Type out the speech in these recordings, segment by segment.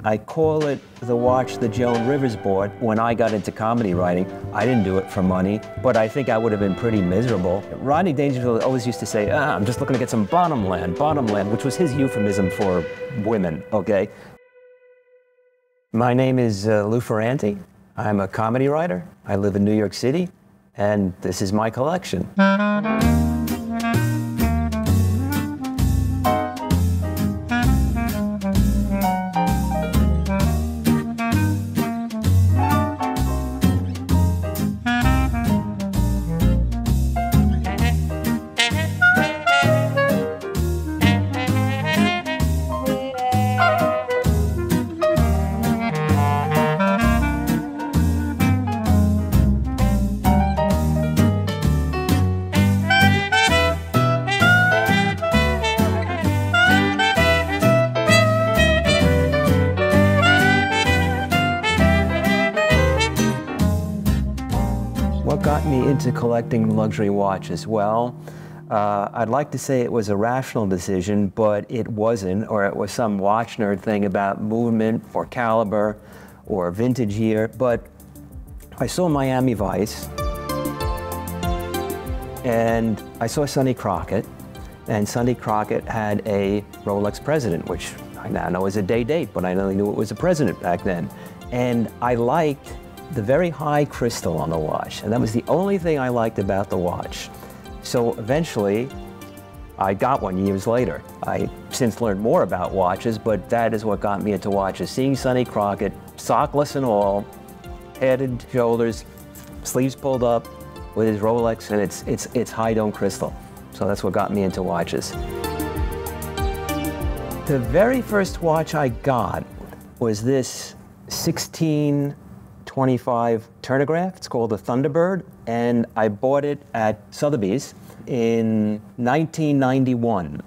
I call it the watch that Joan Rivers bought. When I got into comedy writing, I didn't do it for money, but I think I would have been pretty miserable. Rodney Dangerfield always used to say, I'm just looking to get some bottom land, which was his euphemism for women, okay? My name is Louis Ferrante. I'm a comedy writer. I live in New York City, and this is my collection. What got me into collecting luxury watches? Well, I'd like to say it was a rational decision, but it wasn't, or it was some watch nerd thing about movement or caliber or vintage year. But I saw Miami Vice, and I saw Sonny Crockett, and Sonny Crockett had a Rolex President, which I now know is a day date, but I only knew it was a President back then. And I liked the very high crystal on the watch, and that was the only thing I liked about the watch. So eventually, I got one years later. I since learned more about watches, but that is what got me into watches. Seeing Sonny Crockett, sockless and all, head and shoulders, sleeves pulled up, with his Rolex, and it's high dome crystal. So that's what got me into watches. The very first watch I got was this 1625 Turnograph. It's called the Thunderbird, and I bought it at Sotheby's in 1991.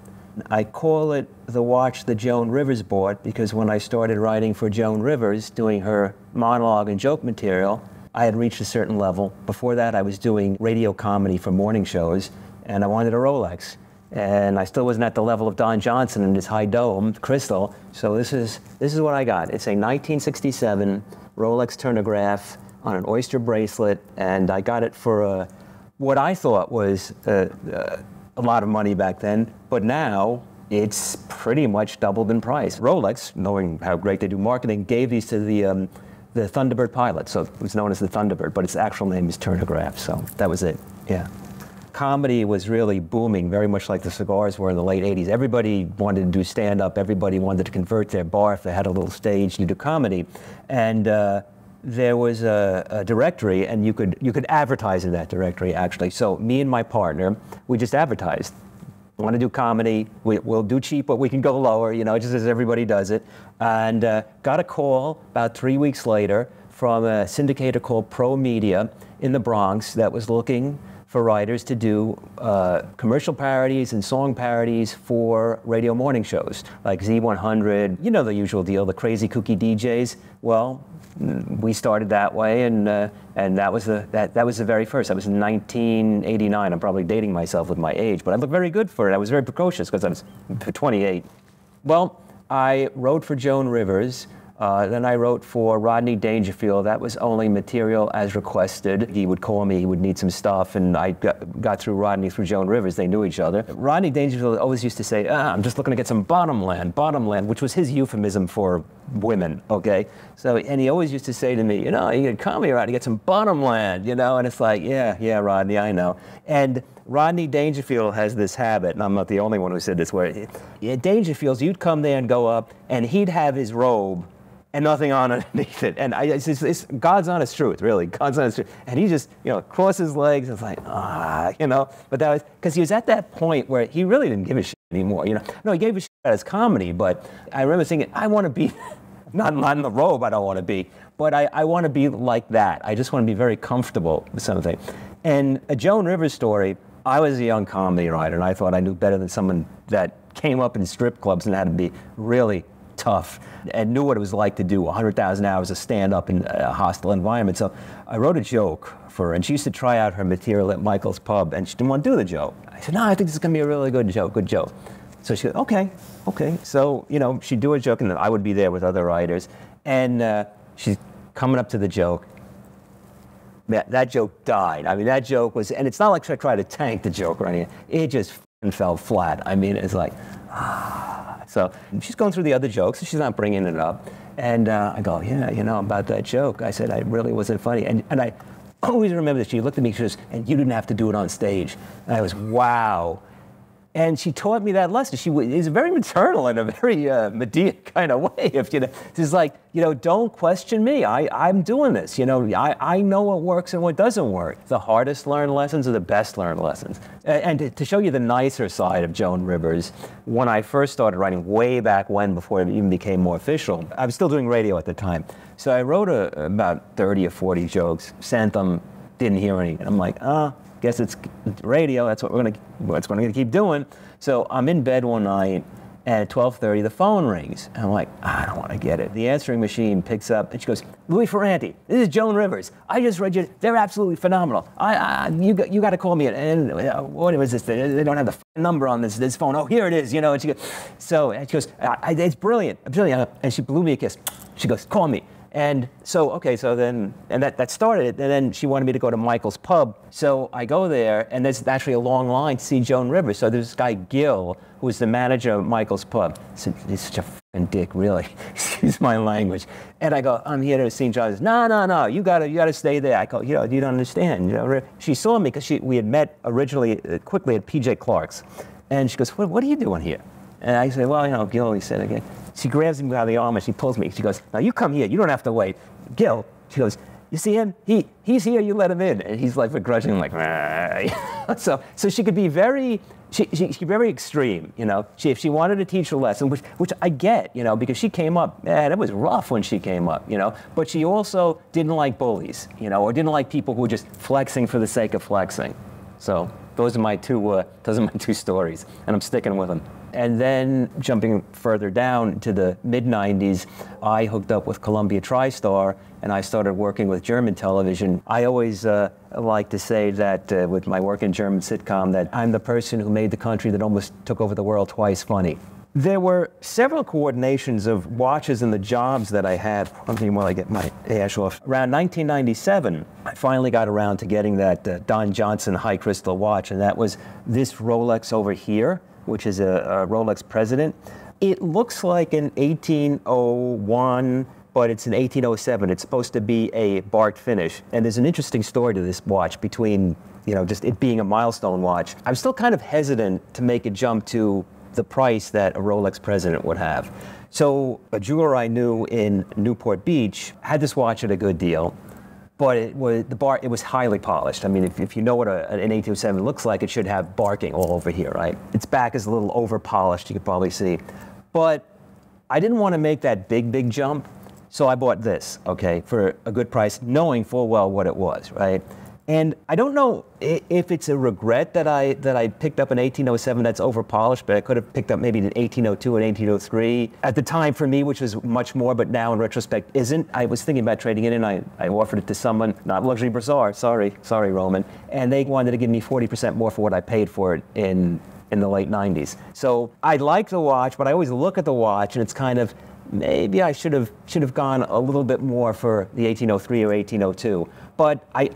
I call it the watch that Joan Rivers bought because when I started writing for Joan Rivers, doing her monologue and joke material, I had reached a certain level. Before that, I was doing radio comedy for morning shows, and I wanted a Rolex. And I still wasn't at the level of Don Johnson and his high dome crystal, so this is what I got. It's a 1967 Rolex Turnograph on an oyster bracelet, and I got it for what I thought was a lot of money back then, but now it's pretty much doubled in price. Rolex, knowing how great they do marketing, gave these to the Thunderbird pilot, so it was known as the Thunderbird, but its actual name is Turnograph, so that was it, yeah. Comedy was really booming, very much like the cigars were in the late 80s. Everybody wanted to do stand-up, everybody wanted to convert their bar if they had a little stage to do comedy. And there was a directory, and you could advertise in that directory, actually. So me and my partner, we just advertised. We want to do comedy, we'll do cheap, but we can go lower, you know, just as everybody does it. And got a call about 3 weeks later from a syndicator called Pro Media in the Bronx that was looking for writers to do commercial parodies and song parodies for radio morning shows, like Z100, you know the usual deal, the crazy kooky DJs. Well, we started that way, and that was the very first. That was in 1989. I'm probably dating myself with my age, but I looked very good for it. I was very precocious because I was 28. Well, I wrote for Joan Rivers. Then I wrote for Rodney Dangerfield. That was only material as requested. He would call me, he would need some stuff, and I got through Rodney through Joan Rivers. They knew each other. Rodney Dangerfield always used to say, I'm just looking to get some bottom land, which was his euphemism for women, okay? So, and he always used to say to me, you know, you get comedy around to get some bottom land, you know? And it's like, yeah, Rodney, I know. And Rodney Dangerfield has this habit, and I'm not the only one who said this, where at Dangerfield's, you'd come there and go up, and he'd have his robe and nothing on underneath it. And it's God's honest truth, really, God's honest truth. And he just, you know, crossed his legs, and it's like, you know, but that was, because he was at that point where he really didn't give a shit anymore, you know. No, he gave a shit about his comedy, but I remember thinking, I want to be, not in the robe I don't want to be, but I want to be like that. I just want to be very comfortable with something. And a Joan Rivers story, I was a young comedy writer, and I thought I knew better than someone that came up in strip clubs and had to be really tough and knew what it was like to do 100,000 hours of stand-up in a hostile environment. So I wrote a joke for her, and she used to try out her material at Michael's Pub, and she didn't want to do the joke. I said, no, I think this is going to be a really good joke, So she goes, okay, okay. So, you know, she'd do a joke, and then I would be there with other writers. And she's coming up to the joke. That joke died. I mean, that joke was, and it's not like I tried to tank the joke or anything. It just fell flat. I mean, it's like, So she's going through the other jokes, and she's not bringing it up. And I go, yeah, you know, about that joke. I said, I really wasn't funny. And I always remember that she looked at me, she goes, and you didn't have to do it on stage. And I was, wow. And she taught me that lesson. She is very maternal in a very Medea kind of way. If you know, she's like, you know, don't question me. I'm doing this. You know, I know what works and what doesn't work. The hardest learned lessons are the best learned lessons. And to show you the nicer side of Joan Rivers, when I first started writing, way back when, before it even became more official, I was still doing radio at the time. So I wrote about 30 or 40 jokes, sent them, didn't hear any. And I'm like, guess it's radio, that's what we're gonna keep doing. So I'm in bed one night, and at 12:30 the phone rings. And I'm like, I don't wanna get it. The answering machine picks up, and she goes, Louis Ferrante, this is Joan Rivers. I just read you, they're absolutely phenomenal. You gotta call me, and what was this? They don't have the number on this phone. Oh, here it is, you know. And she goes, it's brilliant, and she blew me a kiss. She goes, call me. And so, okay, so then, and that started it, and then she wanted me to go to Michael's pub. So I go there, and there's actually a long line to see Joan Rivers. So there's this guy, Gil, who was the manager of Michael's pub. So he's such a fucking dick, really. Excuse my language. And I go, I'm here to see Joan. He says, no, you gotta stay there. I go, you know, you don't understand. You know, she saw me because we had met originally, quickly at PJ Clark's. And she goes, what are you doing here? And I said, well, you know, Gil, he said again. She grabs me by the arm and she pulls me. She goes, now you come here. You don't have to wait. Gil, she goes, you see him? He's here. You let him in. And he's like begrudging, like, so she could be very, she could be very extreme, you know. If she wanted to teach a lesson, which I get, you know, because she came up, man, it was rough when she came up, you know. But she also didn't like bullies, you know, or didn't like people who were just flexing for the sake of flexing. So those are my two stories, and I'm sticking with them. And then jumping further down to the mid-90s, I hooked up with Columbia TriStar, and I started working with German television. I always like to say that with my work in German sitcom, that I'm the person who made the country that almost took over the world twice funny. There were several coordinations of watches and the jobs that I had. While I get my ash off. Around 1997, I finally got around to getting that Don Johnson high crystal watch, and that was this Rolex over here, which is a Rolex President. It looks like an 1801, but it's an 1807. It's supposed to be a barked finish. And there's an interesting story to this watch between, you know, just it being a milestone watch. I'm still kind of hesitant to make a jump to the price that a Rolex President would have. So a jeweler I knew in Newport Beach had this watch at a good deal. But it was highly polished. I mean, if you know what an 1807 looks like, it should have barking all over here, right? Its back is a little over polished, you could probably see. But I didn't want to make that big jump, so I bought this, okay, for a good price, knowing full well what it was, right? And I don't know if it's a regret that I picked up an 1807 that's over polished, but I could have picked up maybe an 1802 and 1803 at the time for me, which was much more, but now in retrospect isn't. I was thinking about trading it in. I offered it to someone, not Luxury Bazaar, sorry Roman, and they wanted to give me 40% more for what I paid for it in the late 90s. So I like the watch, but I always look at the watch and it's kind of, maybe I should have gone a little bit more for the 1803 or 1802. But I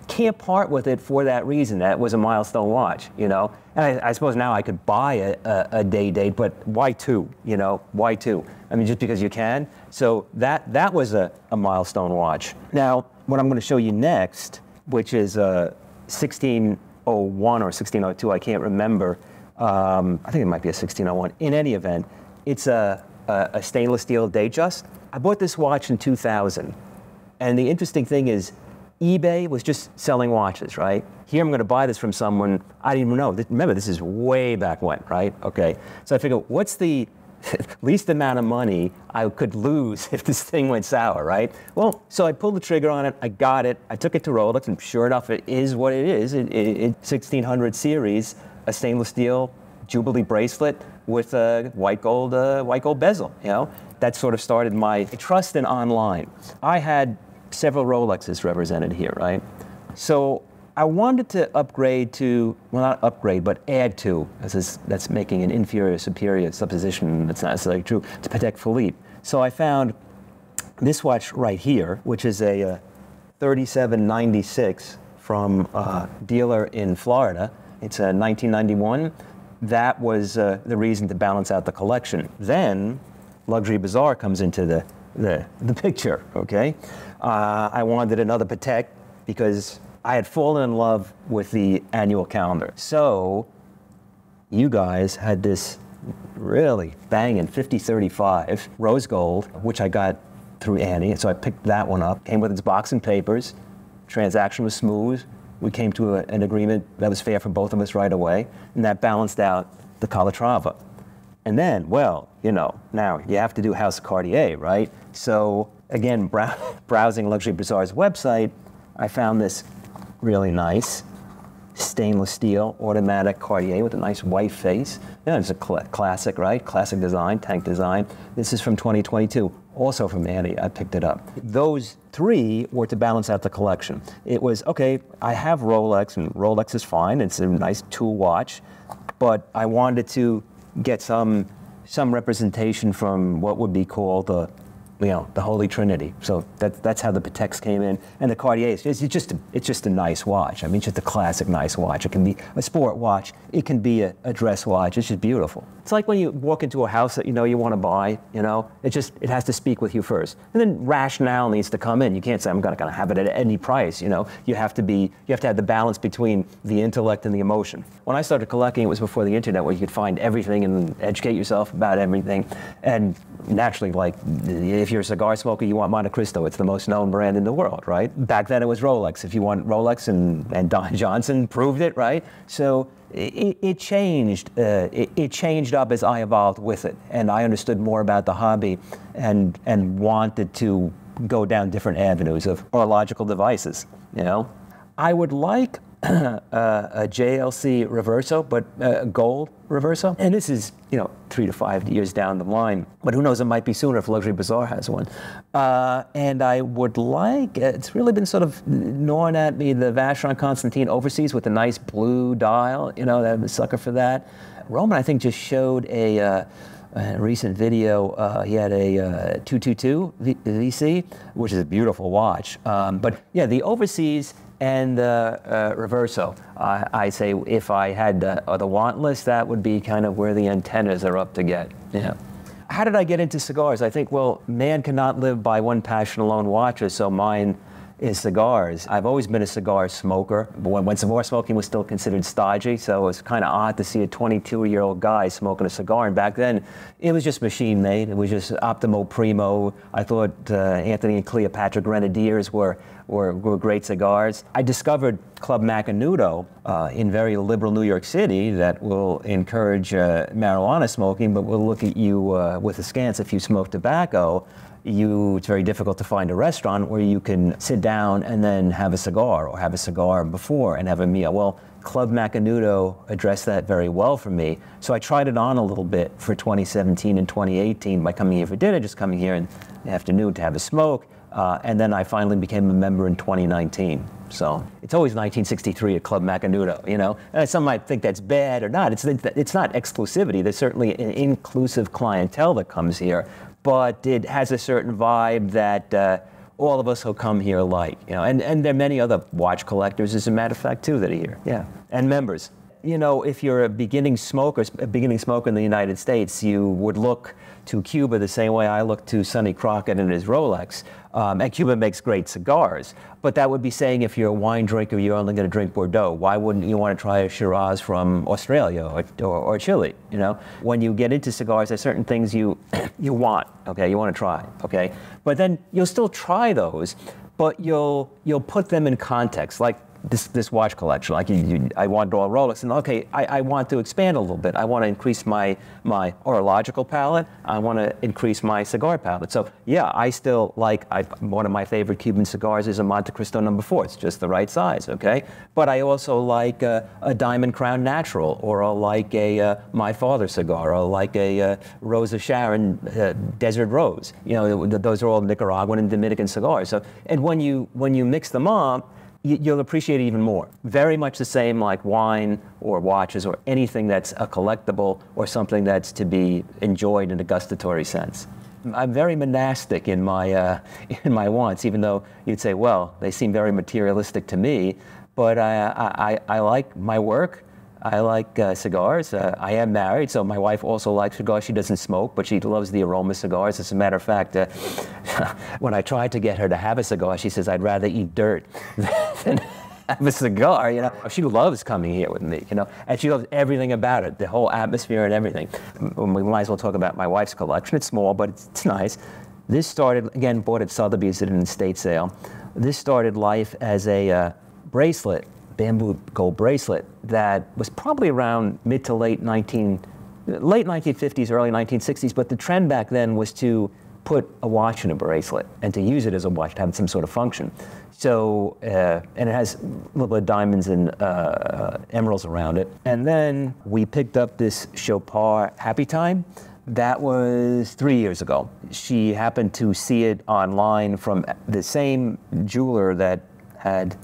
can't part with it for that reason. That was a milestone watch, you know? And I suppose now I could buy a day date, but why two, you know? Why two? I mean, just because you can? So that was a milestone watch. Now, what I'm gonna show you next, which is 1601 or 1602, I can't remember. I think it might be a 1601. In any event, it's a stainless steel Datejust. I bought this watch in 2000. And the interesting thing is, eBay was just selling watches, right? Here I'm going to buy this from someone I didn't even know. Remember, this is way back when, right? Okay. So I figure, what's the least amount of money I could lose if this thing went sour, right? Well, so I pulled the trigger on it. I got it. I took it to Rolex, and sure enough, it is what it is. It's 1600 series, a stainless steel Jubilee bracelet with a white gold bezel, you know? That sort of started my trust in online. I had several Rolexes represented here, right? So I wanted to upgrade to, well, not upgrade, but add to, that's making an inferior superior supposition that's not necessarily true, to Patek Philippe. So I found this watch right here, which is a 3796 from a dealer in Florida. It's a 1991. That was the reason to balance out the collection. Then 𝗙𝗵𝗲𝗯𝗆 comes into the picture, okay? I wanted another Patek because I had fallen in love with the annual calendar. So you guys had this really banging 5035 rose gold, which I got through Annie, so I picked that one up. Came with its box and papers. Transaction was smooth. We came to an agreement that was fair for both of us right away, and that balanced out the Calatrava. And then, well, you know, now you have to do House of Cartier, right? So again, browsing 𝗙𝗵𝗲𝗯𝗆's website, I found this really nice stainless steel automatic Cartier with a nice white face. Yeah, it's a classic, right? Classic design, tank design. This is from 2022, also from Annie. I picked it up. Those three were to balance out the collection. It was, okay, I have Rolex, and Rolex is fine. It's a nice tool watch, but I wanted to get some representation from what would be called the, you know, the Holy Trinity. So that's how the Pateks came in. And the Cartier, it's just a nice watch. I mean, it's just a classic nice watch. It can be a sport watch. It can be a dress watch. It's just beautiful. It's like when you walk into a house that you know you want to buy, you know, it has to speak with you first. And then rationale needs to come in. You can't say, I'm going to have it at any price, you know. You have to have the balance between the intellect and the emotion. When I started collecting, it was before the internet, where you could find everything and educate yourself about everything. And naturally, like, if you're a cigar smoker, you want Monte Cristo. It's the most known brand in the world, right? Back then it was Rolex. If you want Rolex, and Don Johnson proved it, right? So it changed. It changed up as I evolved with it, and I understood more about the hobby, and wanted to go down different avenues of horological devices. You know, I would like a JLC Reverso, but gold Reverso. And this is, you know, 3 to 5 years down the line. But who knows, it might be sooner if 𝗙𝗵𝗲𝗯𝗆 has one. And I would like, it's really been sort of gnawing at me, the Vacheron Constantin Overseas with a nice blue dial. You know, I'm a sucker for that. Roman, I think, just showed a recent video. He had a 222 VC, which is a beautiful watch. But yeah, the Overseas and the Reverso, I say if I had the want list, that would be kind of where the antennas are up to get. Yeah. How did I get into cigars? I think, well, man cannot live by one passion alone, watches, so mine is cigars. I've always been a cigar smoker, but when cigar smoking was still considered stodgy, so it was kind of odd to see a 22-year-old guy smoking a cigar, and back then it was just machine-made. It was just Optimo Primo. I thought Anthony and Cleopatra Grenadiers were great cigars. I discovered Club Macanudo in very liberal New York City that will encourage marijuana smoking, but will look at you with askance if you smoke tobacco. It's very difficult to find a restaurant where you can sit down and then have a cigar, or have a cigar before and have a meal. Well, Club Macanudo addressed that very well for me. So I tried it on a little bit for 2017 and 2018 by coming here for dinner, just coming here in the afternoon to have a smoke. And then I finally became a member in 2019. So it's always 1963 at Club Macanudo, you know. Some might think that's bad or not. It's not exclusivity. There's certainly an inclusive clientele that comes here, but it has a certain vibe that all of us who come here like, you know. And there are many other watch collectors, as a matter of fact, too, that are here. Yeah, and members. You know, if you're a beginning smoker in the United States, you would look to Cuba the same way I look to Sonny Crockett and his Rolex. And Cuba makes great cigars, but that would be saying if you're a wine drinker, you're only going to drink Bordeaux. Why wouldn't you want to try a Shiraz from Australia or Chile? You know, when you get into cigars, there's certain things you want. Okay, you want to try. Okay, but then you'll still try those, but you'll put them in context, like this watch collection. Like I want all Rolex, and okay, I want to expand a little bit. I want to increase my horological palette. I want to increase my cigar palette. So yeah, I still like, one of my favorite Cuban cigars is a Monte Cristo No. 4. It's just the right size, okay? But I also like a Diamond Crown Natural, or I like a My Father cigar, or like a Rosa Sharon Desert Rose. You know, those are all Nicaraguan and Dominican cigars. So, and when you mix them up, you'll appreciate it even more. Very much the same like wine or watches or anything that's a collectible or something that's to be enjoyed in a gustatory sense. I'm very monastic in my wants, even though you'd say, well, they seem very materialistic to me, but I like my work. I like cigars. I am married, so my wife also likes cigars. She doesn't smoke, but she loves the aroma cigars. As a matter of fact, when I tried to get her to have a cigar, she says, I'd rather eat dirt than have a cigar, you know. She loves coming here with me, you know, and she loves everything about it, the whole atmosphere and everything. We might as well talk about my wife's collection. It's small, but it's nice. This started, again, bought at Sotheby's at an estate sale. This started life as a bracelet, bamboo gold bracelet that was probably around mid to late 1950s, early 1960s, but the trend back then was to put a watch in a bracelet and to use it as a watch, to have some sort of function. So, and it has a little bit of diamonds and emeralds around it. And then we picked up this 𝗙𝗂𝗽𝗄𝗃 Happy Time. That was 3 years ago. She happened to see it online from the same jeweler that had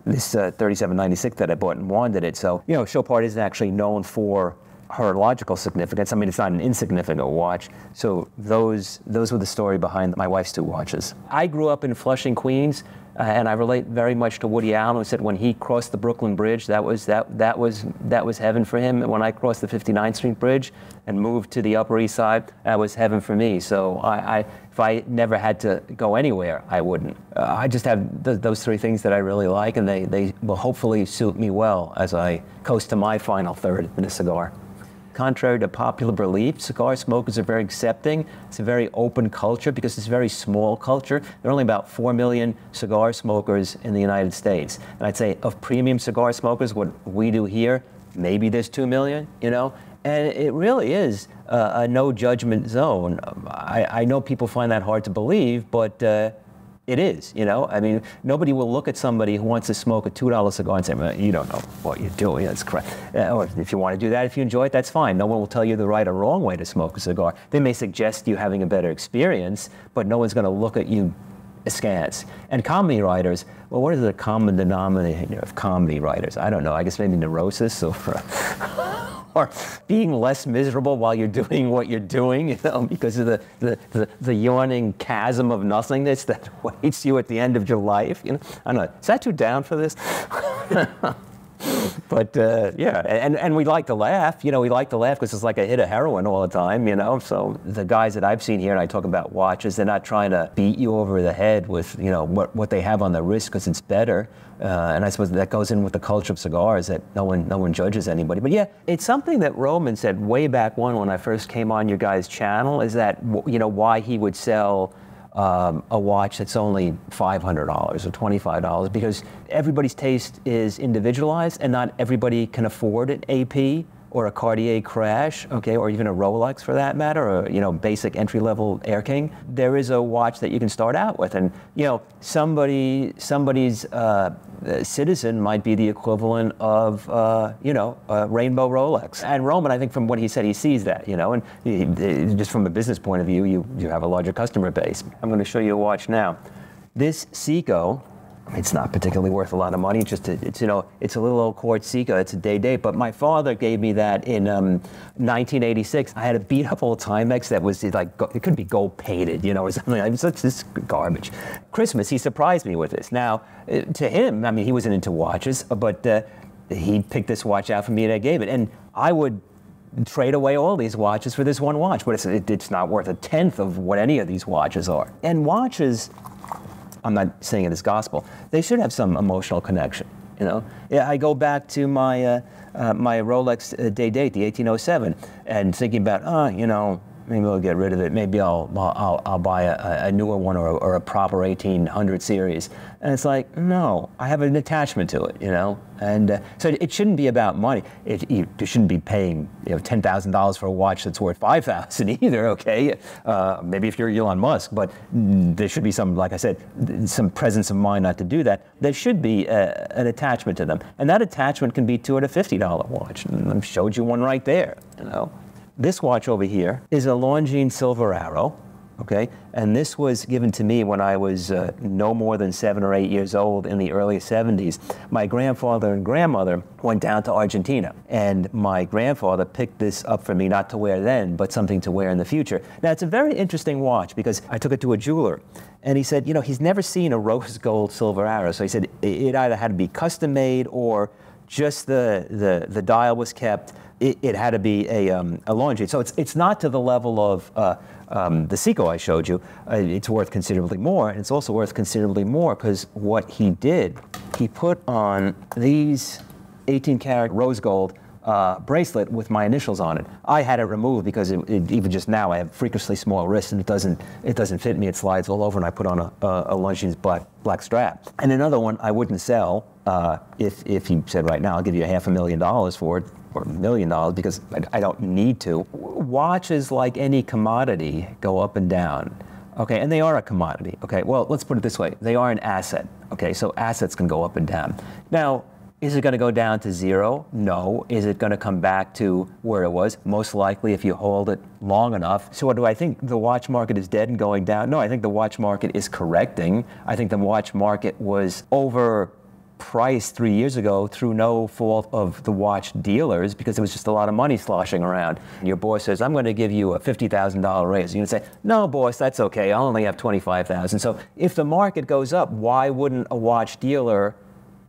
this 3796 that I bought and wanted it. So, you know, 𝗙𝗂𝗽𝗄𝗃 isn't actually known for horological significance. I mean, it's not an insignificant watch. So those were the story behind my wife's two watches. I grew up in Flushing, Queens, and I relate very much to Woody Allen, who said when he crossed the Brooklyn Bridge, that was heaven for him. And when I crossed the 59th Street Bridge and moved to the Upper East Side, that was heaven for me. So if I never had to go anywhere, I wouldn't. I just have those three things that I really like, and they will hopefully suit me well as I coast to my final third in a cigar. Contrary to popular belief, cigar smokers are very accepting. It's a very open culture because it's a very small culture. There are only about 4 million cigar smokers in the United States. And I'd say of premium cigar smokers, what we do here, maybe there's 2 million, you know? And it really is a no judgment zone. I know people find that hard to believe, but it is, you know? I mean, nobody will look at somebody who wants to smoke a $2 cigar and say, well, you don't know what you're doing, that's correct. Or if you want to do that, if you enjoy it, that's fine. No one will tell you the right or wrong way to smoke a cigar. They may suggest you having a better experience, but no one's going to look at you askance. And comedy writers, well, what is the common denominator of comedy writers? I don't know, I guess maybe neurosis or being less miserable while you're doing what you're doing, you know, because of the yawning chasm of nothingness that awaits you at the end of your life, you know. I don't know, is that too down for this? But yeah, and we like to laugh, you know, we like to laugh because it's like a hit of heroin all the time, you know. So the guys that I've seen here, and I talk about watches, they're not trying to beat you over the head with, you know, what they have on their wrist because it's better. And I suppose that goes in with the culture of cigars, that no one judges anybody. But yeah, it's something that Roman said way back when I first came on your guys' channel, is that, you know, why he would sell a watch that's only $500 or $25, because everybody's taste is individualized and not everybody can afford an AP or a Cartier Crash, okay, or even a Rolex for that matter, or, you know, basic entry-level Air King. There is a watch that you can start out with, and, you know, somebody's citizen might be the equivalent of, you know, a Rainbow Rolex. And Roman, I think from what he said, he sees that, you know, and just from a business point of view, you have a larger customer base. I'm going to show you a watch now. This Seiko, it's not particularly worth a lot of money. It's you know, it's a little old quartz Seiko. It's a day, but my father gave me that in 1986. I had a beat up old Timex that was like, it could be gold painted, you know, or something. It was such this garbage. Christmas, he surprised me with this. Now, to him, I mean, he wasn't into watches, but he picked this watch out for me and I gave it. And I would trade away all these watches for this one watch, but it's not worth a tenth of what any of these watches are. And watches, I'm not saying it as gospel, they should have some emotional connection, you know? Yeah, I go back to my my Rolex day-date, the 1807, and thinking about, you know, maybe I'll get rid of it. Maybe I'll buy a newer one or a proper 1800 series. And it's like, no, I have an attachment to it, you know? And so it shouldn't be about money. You shouldn't be paying, you know, $10,000 for a watch that's worth $5,000 either, okay? Maybe if you're Elon Musk, but there should be some, like I said, some presence of mind not to do that. There should be an attachment to them. And that attachment can be to a $50 watch. And I showed you one right there, you know? This watch over here is a Longines Silver Arrow, okay? And this was given to me when I was no more than 7 or 8 years old in the early 70s. My grandfather and grandmother went down to Argentina, and my grandfather picked this up for me, not to wear then, but something to wear in the future. Now, it's a very interesting watch because I took it to a jeweler, and he said, you know, he's never seen a rose gold silver arrow. So he said it either had to be custom made or just the dial was kept. It had to be a longitude. So it's not to the level of the Seiko I showed you. It's worth considerably more, and it's also worth considerably more because what he did, he put on these 18-karat rose gold bracelet with my initials on it. I had it removed because even just now I have freakishly small wrists and it doesn't fit me. It slides all over, and I put on a longitude black strap. And another one I wouldn't sell if he said right now I'll give you $500,000 for it, or $1 million, because I don't need to. Watches, like any commodity, go up and down. Okay, and they are a commodity. Okay, well, let's put it this way: they are an asset. Okay, so assets can go up and down. Now, is it going to go down to zero? No. Is it going to come back to where it was? Most likely, if you hold it long enough. So do I think the watch market is dead and going down? No, I think the watch market is correcting. I think the watch market was overpriced 3 years ago through no fault of the watch dealers, because there was just a lot of money sloshing around. And your boss says, I'm going to give you a $50,000 raise. You're going to say, no, boss, that's okay. I'll only have $25,000. So if the market goes up, why wouldn't a watch dealer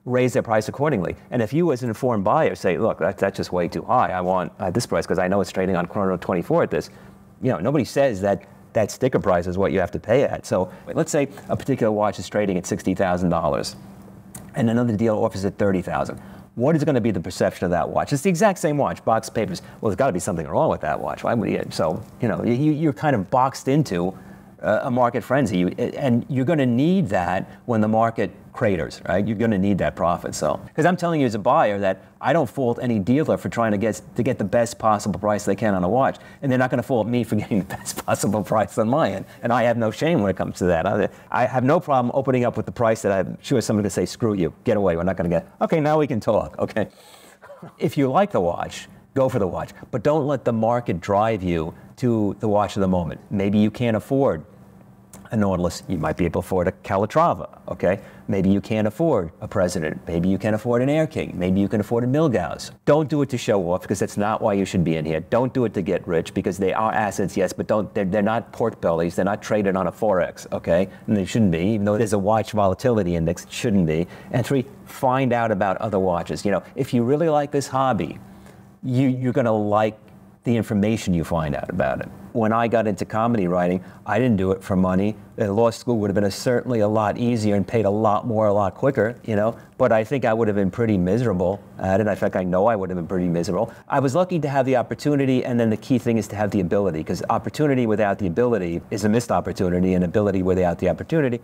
raise their price accordingly? And if you as an informed buyer say, look, that's just way too high, I want this price because I know it's trading on Chrono 24 at this, you know, nobody says that that sticker price is what you have to pay at. So let's say a particular watch is trading at $60,000 and another dealer offers it $30,000. What is going to be the perception of that watch? It's the exact same watch, box papers. Well, there's got to be something wrong with that watch. Why would you? So, you know, you're kind of boxed into a market frenzy, and you're going to need that when the market craters, right? You're going to need that profit. So, because I'm telling you as a buyer that I don't fault any dealer for trying to get the best possible price they can on a watch, and they're not going to fault me for getting the best possible price on my end. And I have no shame when it comes to that. I have no problem opening up with the price that I'm sure someone could say, screw you, get away, we're not going to get. Okay, now we can talk. Okay, if you like the watch, go for the watch, but don't let the market drive you to the watch of the moment. Maybe you can't afford a Nautilus, you might be able to afford a 𝗙𝗃, okay? Maybe you can't afford a President. Maybe you can afford an Air King. Maybe you can afford a Milgauss. Don't do it to show off, because that's not why you should be in here. Don't do it to get rich, because they are assets, yes, but they're not pork bellies. They're not traded on a Forex, okay? And they shouldn't be, even though there's a watch volatility index, it shouldn't be. And 3, find out about other watches. You know, if you really like this hobby, you're gonna like the information you find out about it. When I got into comedy writing, I didn't do it for money. Law school would have been certainly a lot easier and paid a lot more, a lot quicker, you know, but I think I would have been pretty miserable at it. In fact, I know I would have been pretty miserable. I was lucky to have the opportunity, and then the key thing is to have the ability, because opportunity without the ability is a missed opportunity, and ability without the opportunity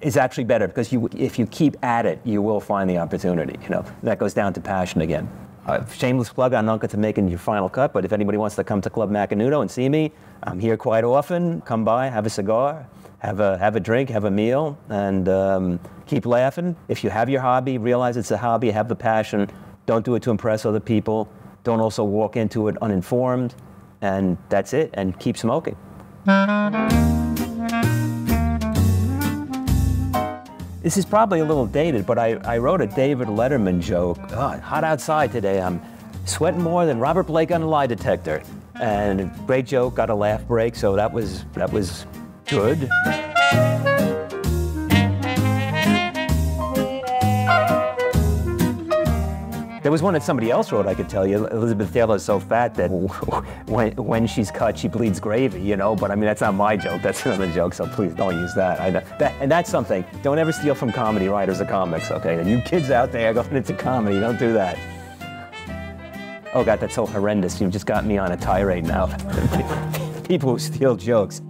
is actually better, because if you keep at it, you will find the opportunity, you know. That goes down to passion again. Shameless plug, I'm not going to make it your final cut, but if anybody wants to come to Club Macanudo and see me, I'm here quite often. Come by, have a cigar, have a drink, have a meal, and keep laughing. If you have your hobby, realize it's a hobby, have the passion. Don't do it to impress other people. Don't also walk into it uninformed, and that's it, and keep smoking. This is probably a little dated, but I wrote a David Letterman joke. Oh, hot outside today. I'm sweating more than Robert Blake on a lie detector. And great joke, got a laugh break, so that was good. There was one that somebody else wrote, I could tell you. Elizabeth Taylor's so fat that when she's cut, she bleeds gravy, you know? But I mean, that's not my joke, that's another joke, so please don't use that. And that's something. Don't ever steal from comedy writers of comics, okay? And you kids out there going into comedy, don't do that. Oh God, that's so horrendous. You've just got me on a tirade now. People who steal jokes.